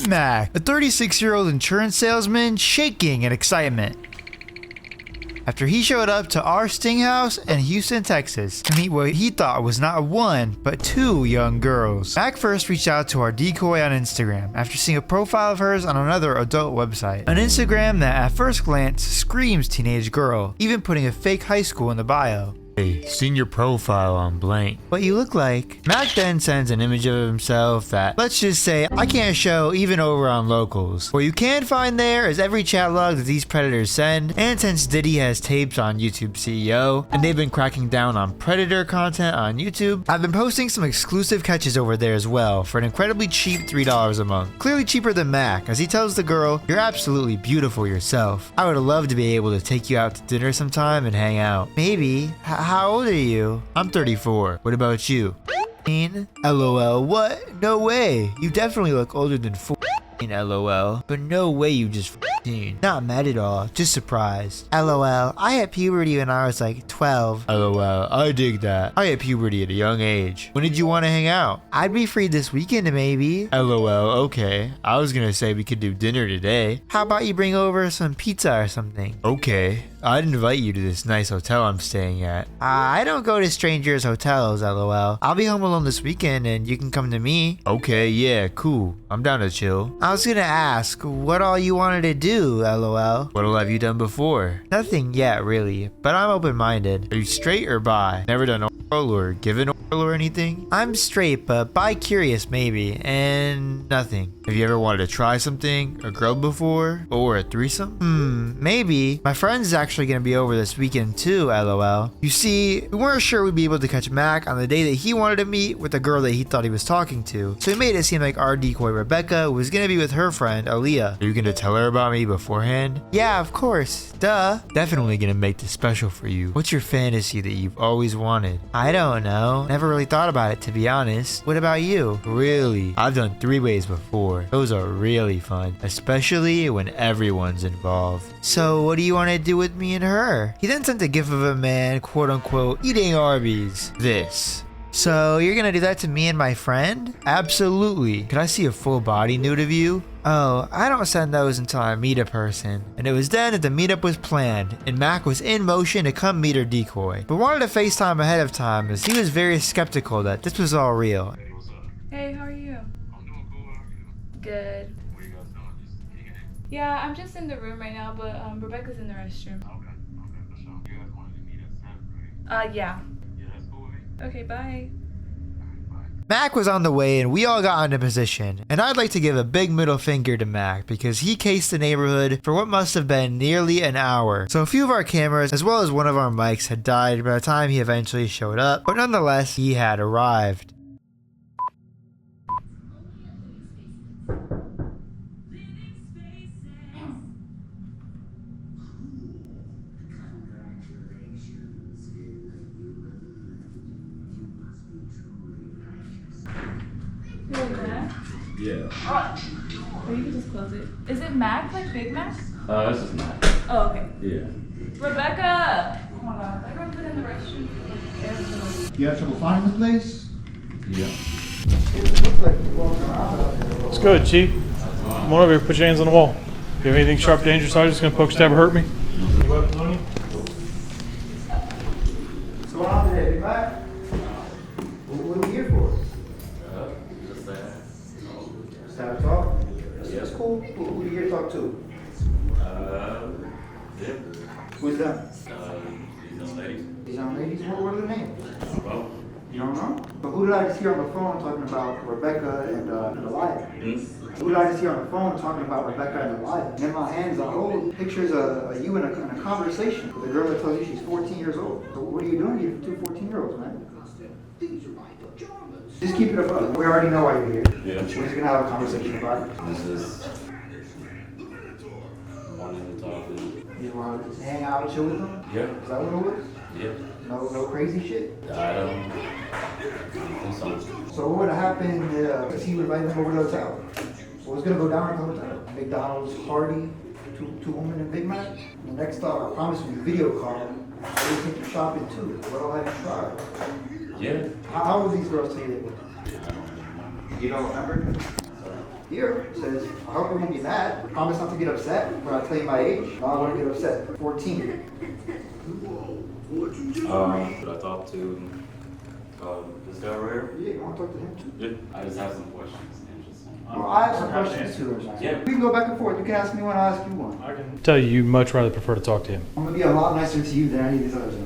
Meet Mac, a 36-year-old insurance salesman shaking in excitement after he showed up to our Sting House in Houston, Texas to meet what he thought was not one, but two young girls. Mac first reached out to our decoy on Instagram after seeing a profile of hers on another adult website. An Instagram that at first glance screams teenage girl, even putting a fake high school in the bio. Hey, seen your profile on blank. What you look like. Mac then sends an image of himself that, let's just say, I can't show even over on locals. What you can find there is every chat log that these predators send, and since Diddy has tapes on YouTube CEO, and they've been cracking down on predator content on YouTube, I've been posting some exclusive catches over there as well for an incredibly cheap $3 a month. Clearly cheaper than Mac, as he tells the girl, you're absolutely beautiful yourself. I would love to be able to take you out to dinner sometime and hang out. Maybe. How old are you? I'm 34. What about you? LOL. What? No way. You definitely look older than 14. LOL. But no way you just 14. Not mad at all. Just surprised. LOL. I hit puberty when I was like 12. LOL. I dig that. I hit puberty at a young age. When did you want to hang out? I'd be free this weekend maybe. LOL. Okay. I was gonna say we could do dinner today. How about you bring over some pizza or something? Okay. I'd invite you to this nice hotel I'm staying at. I don't go to strangers' hotels, LOL. I'll be home alone this weekend and you can come to me. Okay, yeah, cool. I'm down to chill. I was gonna ask, what all you wanted to do, LOL? What all have you done before? Nothing yet, really, but I'm open-minded. Are you straight or bi? Never done oral or given oral or anything? I'm straight, but bi-curious maybe, and nothing. Have you ever wanted to try something, a girl before, or a threesome? Maybe. My friend's actually gonna be over this weekend too, LOL. You see, we weren't sure we'd be able to catch Mac on the day that he wanted to meet with the girl that he thought he was talking to, so he made it seem like our decoy Rebecca was gonna be with her friend, Aaliyah. Are you gonna tell her about me beforehand? Yeah, of course. Duh. Definitely gonna make this special for you. What's your fantasy that you've always wanted? I don't know. Never really thought about it, to be honest. What about you? Really? I've done three-ways before. Those are really fun, especially when everyone's involved. So what do you want to do with me and her? He then sent a gif of a man, quote unquote, eating Arby's. This. So you're gonna do that to me and my friend? Absolutely. Could I see a full body nude of you? Oh, I don't send those until I meet a person. And it was then that the meetup was planned, and Mac was in motion to come meet her decoy, but wanted to FaceTime ahead of time as he was very skeptical that this was all real. Hey, how are you? I'm doing cool. How are you? Good. What are you guys doing? Just eating it? Yeah, I'm just in the room right now, but Rebecca's in the restroom. Okay, for sure. You guys wanted to meet at 7, right? Yeah. Yeah, that's cool with me. Okay, bye. Mac was on the way and we all got into position, and I'd like to give a big middle finger to Mac because he cased the neighborhood for what must have been nearly an hour. So a few of our cameras as well as one of our mics had died by the time he eventually showed up, but nonetheless he had arrived. Yeah. Oh, you can just close it. Is it Mac, like Big Mac? This is Matt. Oh, okay. Yeah. Rebecca! Oh my god, I got put in the restroom. You have trouble finding the place? Yeah. It's good, Chief. Come on over here, put your hands on the wall. If you have anything sharp, dangerous, I'm just gonna poke, stab, or hurt me. Any weapons on you? What's going on today, Big Mac? What are we here for? Just have a talk? That's cool. Who are you here to talk to? Who's that? These young ladies. These young ladies? What are their names? Well, You don't know? But who did I just hear on the phone talking about Rebecca and Elijah? Who did I just hear on the phone talking about Rebecca and Elijah? And in my hands, I hold pictures of you in a conversation with a girl that tells you she's 14 years old. So what are you doing here for two 14-year-olds, man? Just keep it above. We already know why you're here. Yeah. We're just gonna have a conversation about it. this is wanting to talk to. You wanna just hang out and chill with them? Yeah. Is that what it was? Yeah. No crazy shit? I don't think so. So what would have happened if he would invite them over to the hotel? What was gonna go down at the hotel? McDonald's party, two women and Big Mac? And the next stop, I promise you, video call. I will take you shopping too. What all have you tried? Yeah. How old these girls tell you they were? You don't remember? Here it says, I hope you won't be mad. Promise not to get upset when I tell you my age. No, I want to get upset. 14. Should I talk to this guy right here? Yeah, you want to talk to him too? Yeah. I just have some questions. Interesting. Well, I have some questions too. Yeah. We can go back and forth. You can ask me one, I'll ask you one. I can tell you, you'd much rather prefer to talk to him. I'm gonna be a lot nicer to you than any of these others.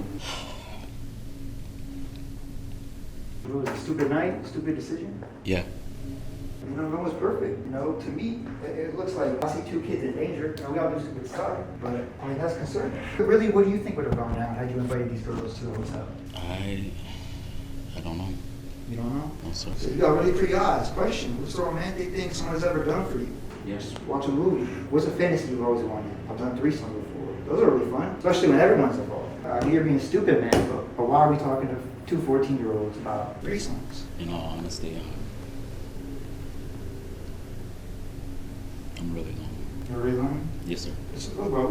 It was a stupid night, stupid decision. Yeah. You know, no one's perfect. You know, to me, it looks like I see two kids in danger. You know, we all do stupid stuff, but I mean that's concerning. But really, what do you think would have gone down had you invited these girls to the hotel? I don't know. You don't know? No, sir. So you got really pretty eyes. Question: what's the romantic thing someone has ever done for you? Yes. Watch a movie. What's a fantasy you've always wanted? I've done threesomes before. Those are really fun, especially when everyone's involved. I mean, you're being stupid, man, but why are we talking to two 14-year-olds about threesomes? In all honesty, I'm really lonely. You're really lonely? Yes, sir. It's good, bro.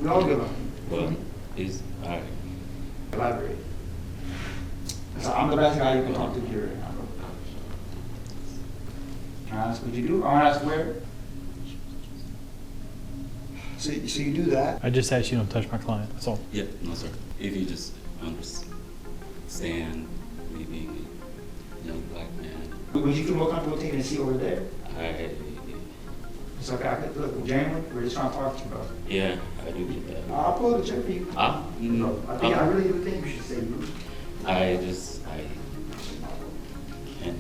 We all get lonely. Well, is alright. Elaborate. So I'm the best guy you can talk to here right now, bro. Can I ask what you do? I want to ask where. So you do that. I just asked you don't touch my client, that's all. Yeah, no, sir. If you just understand me being a young black man, Would you feel more comfortable taking a seat over there? It's okay. Look, genuinely, we're just trying to talk to you, bro. yeah, I do get that. I'll pull out the check for you. I really do think you should say you. I can't.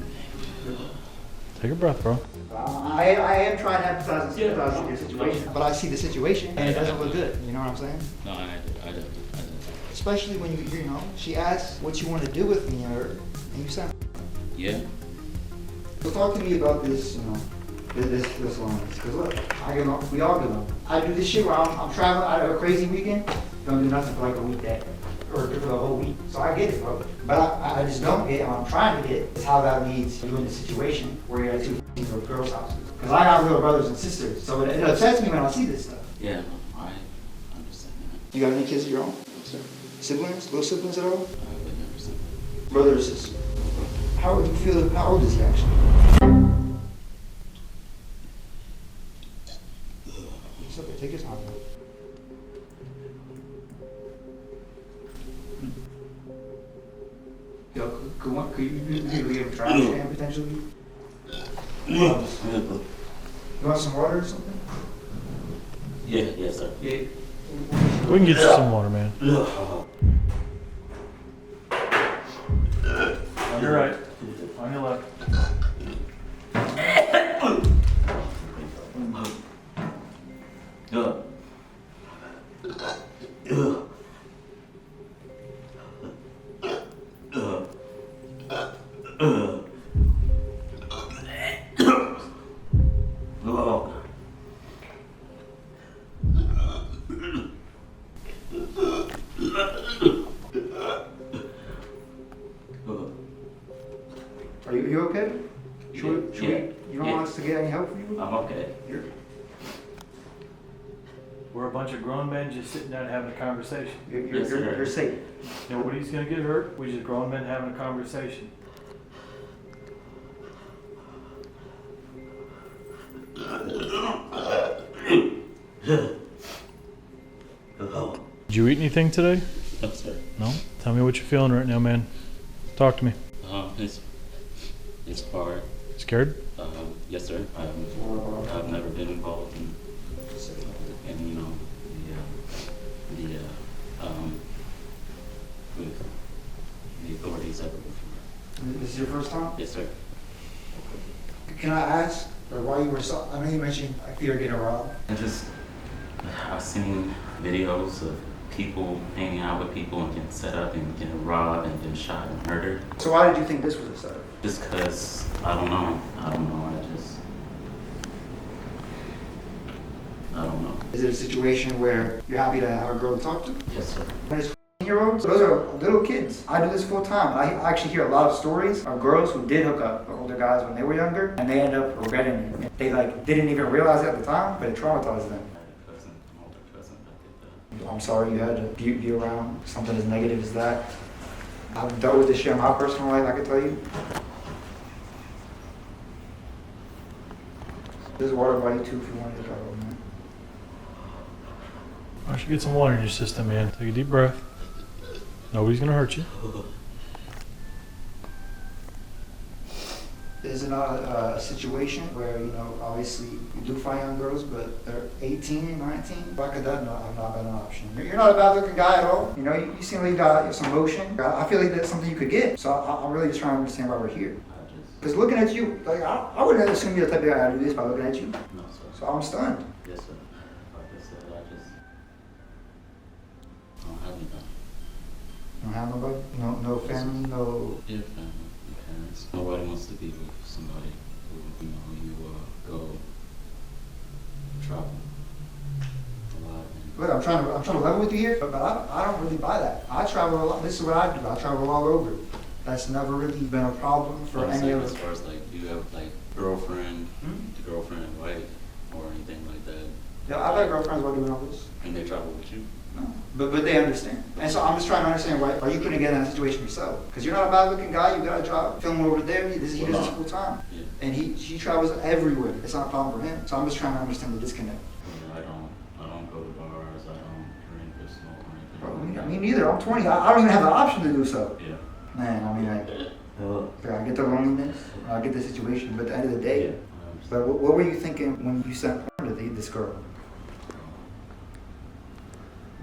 Take a breath, bro. I am trying to empathize and sympathize with your situation, but I see the situation and it doesn't look good. You know what I'm saying? No, I don't. Especially when you know, she asks what you want to do with me and her, and you sound. Yeah. So talk to me about this, you know, this loneliness. Because look, I get along, we all get along. I do this shit where I'm traveling out of a crazy weekend, don't do nothing for like a weekday, or for the whole week. So I get it, bro. But I just don't get it, and what I'm trying to get is how that leads you in a situation where you're at two girls' houses. Because I got little brothers and sisters, so it upsets me when I see this stuff. Yeah, no, I understand that. You got any kids of your own? Sir, Siblings? Little siblings at all? I would never say. Brother or sister? How would you feel? How old is he actually? It's okay, take your time. Yo, could you leave a trash can potentially? You want some water or something? Yeah, yes, sir. Yeah. We can get you some water, man. On your right. On your left. Are you okay? Should Yeah. we, you don't want us to get any help from you? I'm okay. Here. We're a bunch of grown men just sitting down having a conversation. Yes, sir. You're safe. Nobody's gonna get hurt. We're just grown men having a conversation. Did you eat anything today? No, sir. No? Tell me what you're feeling right now, man. Talk to me. It's hard. Scared? Yes, sir. I've never been involved in, you know, with the authorities ever before. This is your first time? Yes, sir. Can I ask why you were so, I know you mentioned I fear getting robbed. I've seen videos of people hanging out with people and getting set up and getting robbed and getting shot and murdered. So why did you think this was a setup? Just because, I don't know. I don't know. Is it a situation where you're happy to have a girl to talk to? Yes, sir. When it's 14-year-olds, those are little kids. I do this full time. I actually hear a lot of stories of girls who did hook up with older guys when they were younger, and they end up regretting it. They didn't even realize it at the time, but it traumatized them. I had an older cousin that did that. I'm sorry you had to be around something as negative as that. I've dealt with this shit in my personal life, I can tell you. There's water by you too if you want to go, man. I should get some water in your system, man. Take a deep breath. Nobody's gonna hurt you. Is it not a situation where, you know, obviously you do find young girls, but they're 18, 19? Why could that not have not been an option? You're not a bad looking guy at all. You know, you seem like you got some motion. I feel like that's something you could get. So I'm really just trying to understand why we're here. Because looking at you, like, I wouldn't assume you're the type of guy to do this by looking at you. No, sir. So I'm stunned. Yes, sir. Like I said, I don't have anybody. You don't have nobody? No family, no... Yeah, family, parents. Nobody wants to be with somebody who, you know, you go travel a lot. Look, I'm trying to level with you here, but I don't really buy that. I travel a lot. This is what I do. I travel all over. That's never really been a problem for any of us. As far as like, do you have like girlfriend, girlfriend and wife, or anything like that? Yeah, I've had girlfriends while doing all this. And they travel with you? No, but they understand. And so I'm just trying to understand why you couldn't get in that situation yourself. Because you're not a bad looking guy, you got a job, filming over there, he does this full time. Yeah. And she travels everywhere. It's not a problem for him. So I'm just trying to understand the disconnect. I don't go to bars, I don't drink or smoke or anything. Bro, me neither. I'm 20. I don't even have the option to do so. Yeah. Man, I mean, I get the loneliness, I get the situation, but at the end of the day, but what were you thinking when you sent porn to this girl?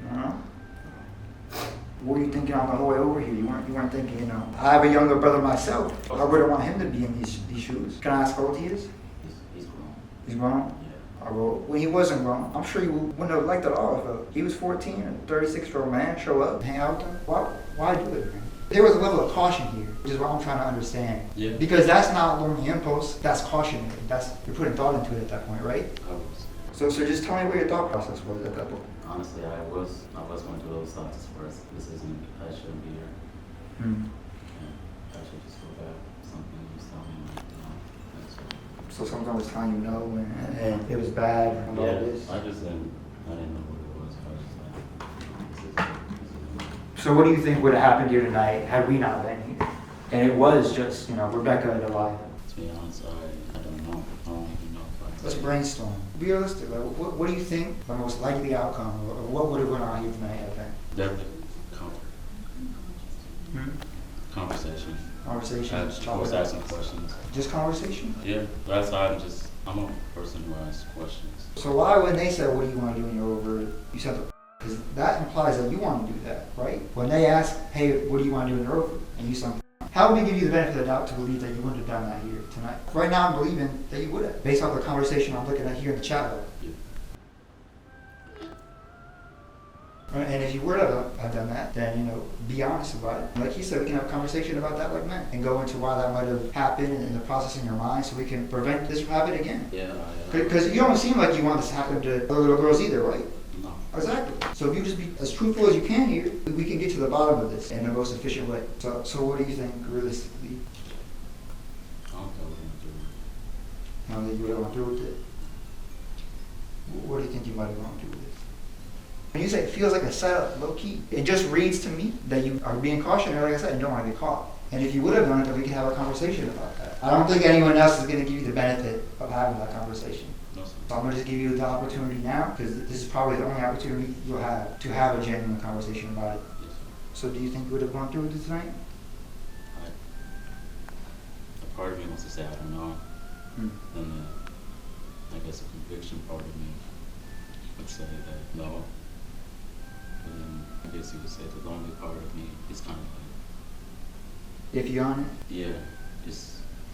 You know? What were you thinking on the whole way over here? You weren't thinking, you know, I have a younger brother myself. I wouldn't want him to be in these shoes. Can I ask how old he is? He's grown. He's grown? Yeah. Well, when he wasn't grown, I'm sure you wouldn't have liked it all if he was 14 and a 36-year-old man show up, hang out with him. Why do it, man? There was a level of caution here, which is what I'm trying to understand. Yeah. Because that's not lonely impulse, that's cautionary. You're putting thought into it at that point, right? I was. So just tell me where your thought process was at that point. Honestly, I was going through those thoughts as far as I shouldn't be here. Hmm. Yeah, I should just go back. Something was telling me, like, no, that's what. So someone was telling you no, and it was bad, and all this. I didn't know what it was. I was just like, this is So what do you think would have happened here tonight had we not been here? And it was just, you know, Rebecca and Delilah. To be honest, I don't know. I don't even know if I. Let's brainstorm. Be realistic. Like, what do you think the most likely outcome, or what would have went on here tonight, I think? Definitely conversation. Conversation. I was asking questions. Just conversation? Yeah, that's how I'm a person who asks questions. So why when they said, what do you want to do when you're over, you said, because that implies that you want to do that, right? When they ask, hey, what do you want to do when you're over, and you said, how would we give you the benefit of the doubt to believe that you wouldn't have done that here tonight? Right now I'm believing that you would have, based off the conversation I'm looking at here in the chat room. Yeah. And if you were to have done that, then, you know, be honest about it. Like he said, we can have a conversation about that like men and go into why that might have happened and the process in your mind so we can prevent this from happening again. Yeah. Because you don't seem like you want this to happen to other little girls either, right? No. Exactly. So if you just be as truthful as you can here, we can get to the bottom of this in the most efficient way. So what do you think realistically? I don't know what I'm Now that you would have gone through with it? What do you think you might have gone through with it? When you say it feels like a setup, low key, it just reads to me that you are being cautionary, like I said, and don't want to get caught. And if you would have done it, then we can have a conversation about that. I don't think anyone else is going to give you the benefit of having that conversation. No, sir. So I'm going to just give you the opportunity now, because this is probably the only opportunity you'll have to have a genuine conversation about it. Yes, sir. So do you think you would have gone through with it tonight? A part of me wants to say I don't know. Then I guess a conviction part of me would say that no. But then I guess you would say the lonely part of me is kind of like, If you're on it? yeah,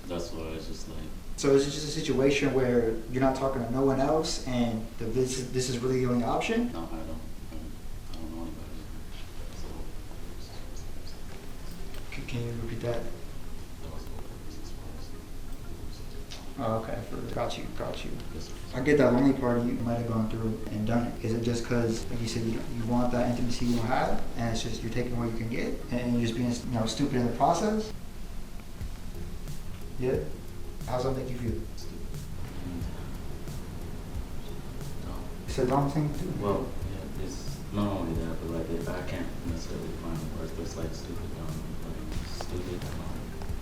that's why it's just like. So is it just a situation where you're not talking to no one else and this is really the only option? No, I don't know anybody. Can you repeat that? Oh, okay. Got you. I get that lonely part you might have gone through and done it. Is it just because, like you said, you want that intimacy you don't have, and it's just you're taking what you can get, and you're just being, you know, stupid in the process? Yeah. How's that make you feel? It's a dumb thing to do. Well, yeah, it's not only that, but like if I can't necessarily find the words, but it's like stupid dumb, like stupid dumb,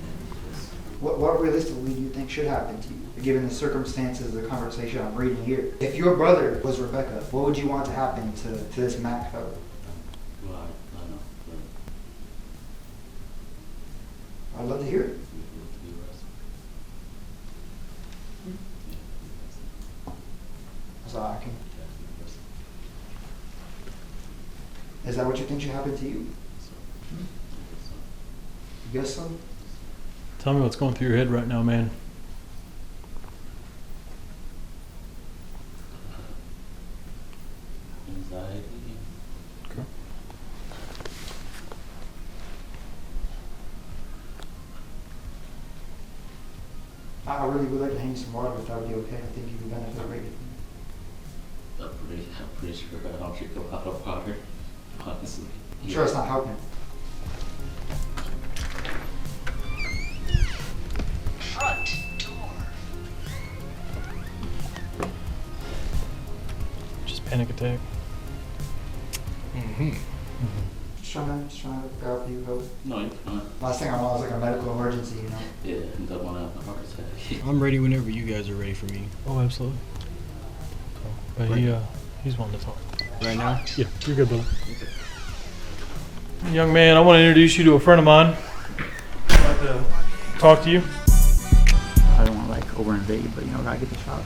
and just. What realistically do you think should happen to you, given the circumstances of the conversation I'm reading here? If your brother was Rebecca, what would you want to happen to this Mac fellow? Well, I don't know. I'd love to hear it. Be arrested. Yeah, be arrested. So I can. Yeah, be arrested. Is that what you think should happen to you? So, I guess so. You guess so? Tell me what's going through your head right now, man. Anxiety. Okay. I really would like to hang some water if that would be okay. I think you could benefit greatly. I'm pretty sure I don't drink a lot of water, honestly. I'm sure it's not helping. Front door. Just panic attack. Just trying to grab you, help. No, you're fine. Last thing I want is like a medical emergency, you know? Yeah, and don't want to have a heart attack. I'm ready whenever you guys are ready for me. Oh, absolutely. So, but he's wanting to talk. Right now? Yeah, you're good, brother. Young man, I want to introduce you to a friend of mine. I'd like to talk to you. I don't want to like overinvade, but you know, gotta get the shots.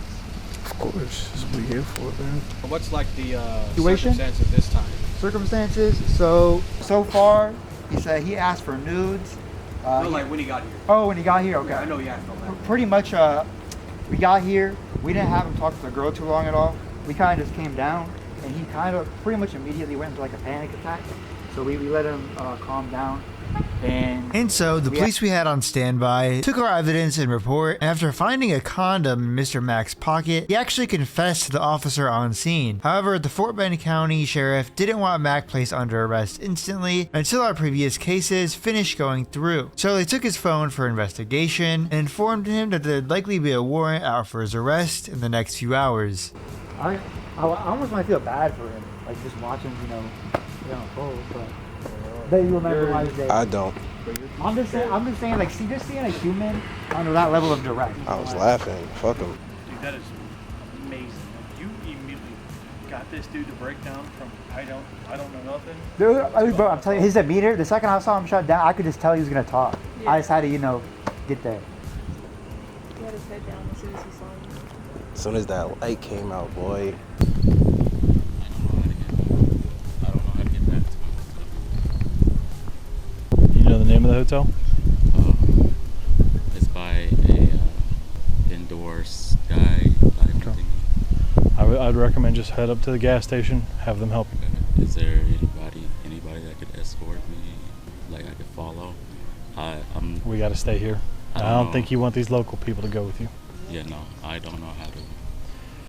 Of course. That's what we're here for, man. What's like the Situation? circumstances this time? Circumstances, so far, he said he asked for nudes. No, like when he got here. Oh, when he got here, okay. Yeah, I know you asked all that. Pretty much, we got here, we didn't have him talk to the girl too long at all. We kind of just came down, and he kind of pretty much immediately went into like a panic attack. So we let him calm down. And so the police we had on standby took our evidence and report, and after finding a condom in Mr. Mac's pocket, he actually confessed to the officer on scene. However, the Fort Bend County Sheriff didn't want Mac placed under arrest instantly until our previous cases finished going through. So they took his phone for investigation and informed him that there'd likely be a warrant out for his arrest in the next few hours. I almost might feel bad for him, like just watching, you know, but they will never mind day. I don't. I'm just saying, like, just seeing a human under that level of duress. I was laughing. Fuck him. Dude, that is amazing. You immediately got this dude to break down from I don't know nothing. Dude, bro, I'm telling you, his demeanor, the second I saw him shut down, I could just tell he was gonna talk. Yeah. I just had to, you know, get there. He had his head down as soon as he saw me. As soon as that light came out, boy. I don't know how to get back to You know the name of the hotel? It's by a indoor sky diving Okay. thingy. I'd recommend just head up to the gas station, have them help you. Is there anybody that could escort me, like I could follow? We got to stay here. I don't think you want these local people to go with you. Yeah, no, I don't know how to